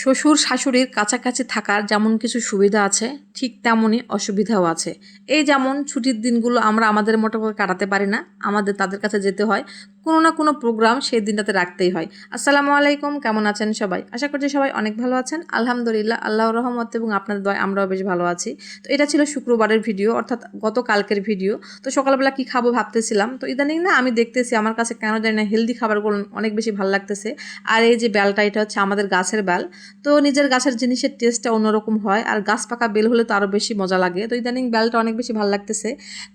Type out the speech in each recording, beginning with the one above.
শ্বশুর শাশুড়ির কাছাকাছি থাকার যেমন কিছু সুবিধা আছে ঠিক তেমনই অসুবিধাও আছে। এই যেমন ছুটির দিনগুলো আমরা আমাদের মতো করে কাটাতে পারি না, আমাদের তাদের কাছে যেতে হয়, কোনো না কোনো প্রোগ্রাম সেই দিনটাতে রাখতেই হয়। আসসালামু আলাইকুম, কেমন আছেন সবাই? আশা করছি সবাই অনেক ভালো আছেন। আলহামদুলিল্লাহ, আল্লাহর রহমত এবং আপনাদের দয়ায় আমরাও বেশ ভালো আছি। তো এটা ছিল শুক্রবারের ভিডিও, অর্থাৎ গতকালকের ভিডিও। তো সকালবেলা কি খাবো ভাবতেছিলাম, তো ইদানিং না আমি দেখতেছি আমার কাছে কেন জানি না হেলদি খাবারগুলো অনেক বেশি ভালো লাগতেছে। আর এই যে বেলটা, এটা হচ্ছে আমাদের গাছের বেল। তো নিজের গাছের জিনিসের টেস্টটা অন্যরকম হয়, আর গাছ পাকা বেল হলে তো আরও বেশি মজা লাগে। তো ইদানিং বেলটা অনেক বেশি ভালো লাগতেছে।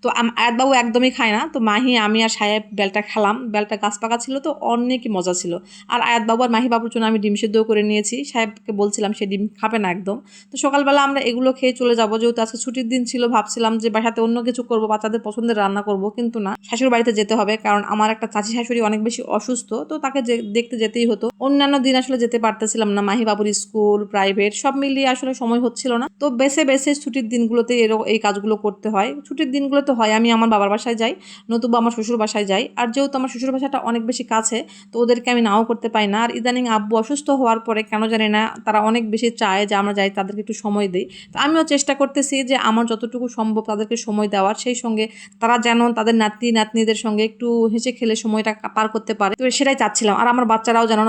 তো আয়াতবাবু একদমই খায় না, তো মাহি, আমি আর সাহেব বেলটা খেলাম। বেলটা গাছ পাকা ছিল তো অনেকই মজা ছিল। আর আয়াতবাবু আর মাহি বাবুর জন্য আমি ডিম সেদ্ধও করে নিয়েছি। সাহেবকে বলছিলাম সে ডিম খাবে না একদম। তো সকালবেলা আমরা এগুলো খেয়ে চলে যাবো, যেহেতু আজকে ছুটির দিন ছিল। ভাবছিলাম যে বাসাতে অন্য কিছু করবো, বাচ্চাদের পছন্দের রান্না করব, কিন্তু না, শাশুড়ি বাড়িতে যেতে হবে, কারণ আমার একটা চাচি শাশুড়ি অনেক বেশি অসুস্থ। তো তাকে দেখতে যেতেই হতো। অন্যান্য দিন আসলে যেতে পারতেছিলাম না, মাহি বাবুর স্কুল প্রাইভেট সব মিলিয়ে আসলে সময় হচ্ছিল না। তো বেছে বেছে ছুটির দিনগুলোতে এই কাজগুলো করতে হয়। ছুটির দিনগুলোতে হয় আমি আমার বাবার বাসায় যাই, নতুবা আমার শ্বশুর বাসায় যাই। আর যেহেতু আমার শ্বশুর বাসাটা অনেক বেশি কাছে, তো ওদেরকে আমি নাও করতে পাই না। আর ইদানিং আব্বু অসুস্থ হওয়ার পরে কেন জানি না তারা অনেক বেশি চায় যে আমরা যাই, তাদেরকে একটু সময় দিই। তো আমিও চেষ্টা করতেছি যে আমার যতটুকু সম্ভব তাদেরকে সময় দেওয়ার, সেই সঙ্গে তারা যেন তাদের নাতি নাতনিদের সঙ্গে একটু হেসে খেলে সময়টা পার করতে পারে। তো সেটাই চাচ্ছিলাম। আর আমার বাচ্চারাও যেন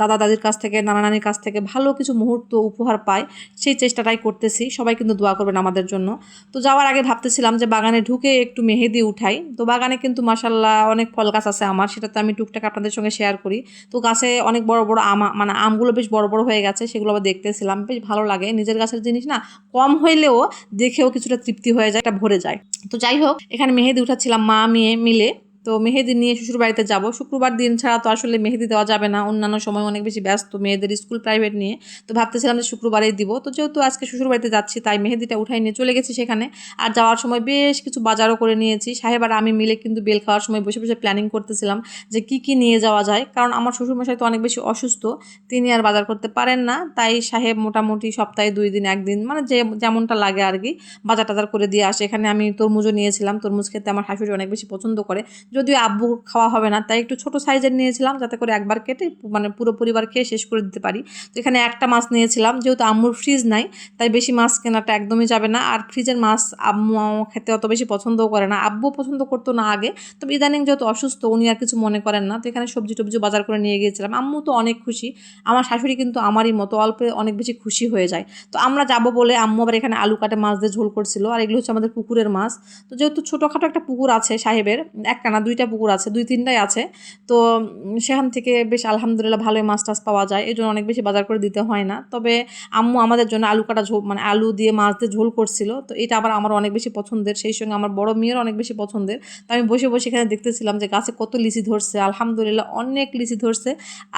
দাদা দাদির কাছ থেকে, নানা নানির কাছ থেকে ভালো কিছু মুহূর্ত উপহার পায়, সেই চেষ্টাটাই করতেছি। সবাই কিন্তু দোয়া করবেন আমাদের জন্য। তো যাওয়ার আগে ভাবতেছিলাম যে বাগানে ঢুকে একটু মেহেদি উঠাই। তো বাগানে কিন্তু মাশাল্লাহ অনেক ফল গাছ আছে আমার, সেটা তো আমি টুকটাক আপনাদের সঙ্গে শেয়ার করি। তো গাছে অনেক বড় বড় মানে আমগুলো বেশ বড় বড় হয়ে গেছে, সেগুলো আবার দেখতেছিলাম। বেশ ভালো লাগে, নিজের গাছের জিনিস না, কম হইলেও দেখেও কিছুটা তৃপ্তি হয়ে যায়, এটা ভরে যায়। তো যাই হোক, এখানে মেহেদি উঠাচ্ছিলাম মা মেয়ে মিলে। তো মেহেদি নিয়ে শ্বশুর বাড়িতে যাব। শুক্রবার দিন ছাড়া তো আসলে মেহেদি দেওয়া যাবে না, অন্যান্য সময় অনেক বেশি ব্যস্ত মেয়েদের স্কুল প্রাইভেট নিয়ে। তো ভাবতেছিলাম যে শুক্রবারেই দিব। তো যেহেতু আজকে শ্বশুর বাড়িতে যাচ্ছি, তাই মেহেদিটা উঠাই নিয়ে চলে গেছি সেখানে। আর যাওয়ার সময় বেশ কিছু বাজারও করে নিয়েছি। সাহেব আর আমি মিলে কিন্তু বেল খাওয়ার সময় বসে বসে প্ল্যানিং করতেছিলাম যে কি কি নিয়ে যাওয়া যায়, কারণ আমার শ্বশুরমশাই তো অনেক বেশি অসুস্থ, তিনি আর বাজার করতে পারেন না। তাই সাহেব মোটামুটি সপ্তাহে 2 দিন 1 দিন মানে যেমনটা লাগে আর কি বাজার টাজার করে দিয়ে আসে। এখানে আমি তরমুজও নিয়েছিলাম, তরমুজ খেতে আমার শাশুড়ি অনেক বেশি পছন্দ করে, যদিও আব্বু খাওয়া হবে না, তাই একটু ছোট সাইজের নিয়েছিলাম, যাতে করে একবার কেটে মানে পুরো পরিবার খেয়ে শেষ করে দিতে পারি। তো এখানে একটা মাছ নিয়েছিলাম, যেহেতু আম্মুর ফ্রিজ নাই, তাই বেশি মাছ কেনাটা একদমই যাবে না। আর ফ্রিজের মাছ আম্মু খেতে অত বেশি পছন্দও করে না, আব্বু পছন্দ করতো না আগে, তবে ইদানিং যেহেতু অসুস্থ উনি আর কিছু মনে করেন না। তো এখানে সবজি টবজি বাজার করে নিয়ে গিয়েছিলাম। আম্মু তো অনেক খুশি, আমার শাশুড়ি কিন্তু আমারই মতো অল্পে অনেক বেশি খুশি হয়ে যায়। তো আমরা যাবো বলে আম্মু আবার এখানে আলু কাটে মাছ দিয়ে ঝোল করছিল। আর এগুলো হচ্ছে আমাদের পুকুরের মাছ। তো যেহেতু ছোটোখাটো একটা পুকুর আছে সাহেবের, একটা না 2টা পুকুর আছে, 2-3টাই আছে। তো সেখান থেকে বেশ আলহামদুলিল্লাহ ভালোই মাছ টাছ পাওয়া যায়, এই জন্য অনেক বেশি বাজার করে দিতে হয় না। তবে আম্মু আমাদের জন্য আলু কাটা ঝোল, মানে আলু দিয়ে মাছ দিয়ে ঝোল করছিল। তো এটা আবার আমার অনেক বেশি পছন্দের, সেই সঙ্গে আমার বড় মেয়ের অনেক বেশি পছন্দের। তো আমি বসে বসে এখানে দেখতেছিলাম যে গাছে কত লিচি ধরছে, আলহামদুলিল্লাহ অনেক লিচি ধরছে।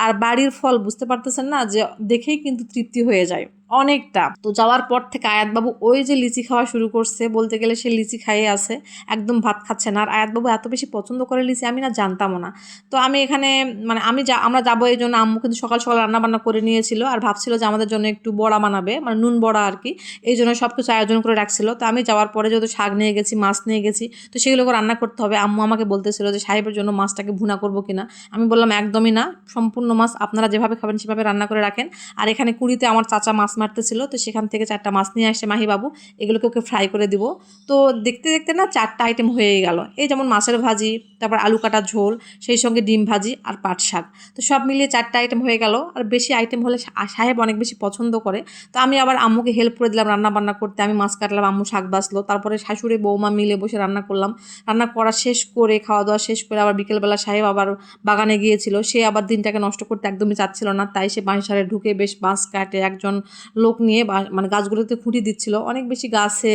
আর বাড়ির ফল বুঝতে পারতেছেন না, যে দেখেই কিন্তু তৃপ্তি হয়ে যায় অনেকটা। তো যাওয়ার পর থেকে আয়াতবাবু ওই যে লিচি খাওয়া শুরু করছে, বলতে গেলে সে লিচি খাইয়ে আছে, একদম ভাত খাচ্ছে না। আর আয়াতবাবু এত বেশি পছন্দ করে লিচি, আমি না জানতামও না। তো আমি এখানে মানে আমরা যাবো এই জন্য আম্মু কিন্তু সকাল সকাল রান্না বান্না করে নিয়েছিল, আর ভাবছিল যে আমাদের জন্য একটু বড়া বানাবে, মানে নুন বড়া আর কি। এই জন্য সব কিছু আয়োজন করে রাখছিল। তো আমি যাওয়ার পরে যেহেতু শাক নিয়ে গেছি, মাছ নিয়ে গেছি, তো সেগুলোকে রান্না করতে হবে। আম্মু আমাকে বলতেছিল যে সাহেবের জন্য মাছটাকে ভুনা করবো কিনা। আমি বললাম একদমই না, সম্পূর্ণ মাছ আপনারা যেভাবে খাবেন সেভাবে রান্না করে রাখেন। আর এখানে কুড়িতে আমার চাচা মাছ মারতেছিল, তো সেখান থেকে 4টা মাছ নিয়ে আসছে মাহি বাবু, এগুলোকে ওকে ফ্রাই করে দিব। তো দেখতে দেখতে না 4টা আইটেম হয়ে গেল। এই যেমন মাছের ভাজি, তারপর আলু কাটা ঝোল, সেই সঙ্গে ডিম ভাজি আর পাট শাক। তো সব মিলিয়ে 4টা আইটেম হয়ে গেল। আর বেশি আইটেম হলে সাহেব অনেক বেশি পছন্দ করে। তো আমি আবার আম্মুকে হেল্প করে দিলাম রান্না বান্না করতে, আমি মাছ কাটলাম, আম্মু শাক বাছলো, তারপরে শাশুড়ি বৌমা মিলে বসে রান্না করলাম। রান্না করা শেষ করে, খাওয়া দাওয়া শেষ করে আবার বিকেলবেলা সাহেব আবার বাগানে গিয়েছিল। সে আবার দিনটাকে নষ্ট করতে একদমই চাচ্ছিল না, তাই সে বাঁশঝাড়ে ঢুকে বেশ বাঁশ কাটে একজন লোক নিয়ে মানে গাছগুলোতে খুঁটি দিচ্ছিল। অনেক বেশি গাছে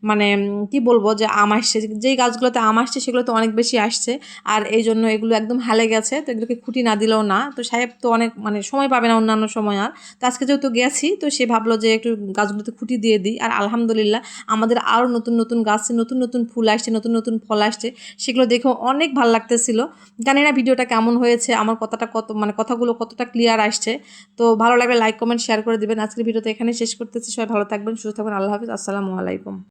মানে কি বলবো যে আম আসছে, যেই গাছগুলোতে আম আসছে সেগুলোতে অনেক বেশি আসছে। আর এই জন্য এগুলো একদম হেলে গেছে, তো এগুলোকে খুঁটি না দিলেও না। তো সাহেব তো অনেক মানে সময় পাবে না অন্যান্য সময়। আর তো আজকে যেহেতু গেছি, তো সে ভাবলো যে একটু গাছগুলোতে খুঁটি দিয়ে দিই। আর আলহামদুলিল্লাহ আমাদের আরও নতুন নতুন গাছে নতুন নতুন ফুল আসছে, নতুন নতুন ফল আসছে, সেগুলো দেখেও অনেক ভালো লাগতেছিল। জানি না ভিডিওটা কেমন হয়েছে, আমার কথাগুলো কতটা ক্লিয়ার আসছে। তো ভালো লাগলে লাইক কমেন্ট শেয়ার করে দিবেন। আজকের ভিডিওতে এখানে শেষ করতেছি। সবাই ভালো থাকবেন, সুস্থ থাকবেন, আল্লাহ হাফিজ, আসসালামু আলাইকুম।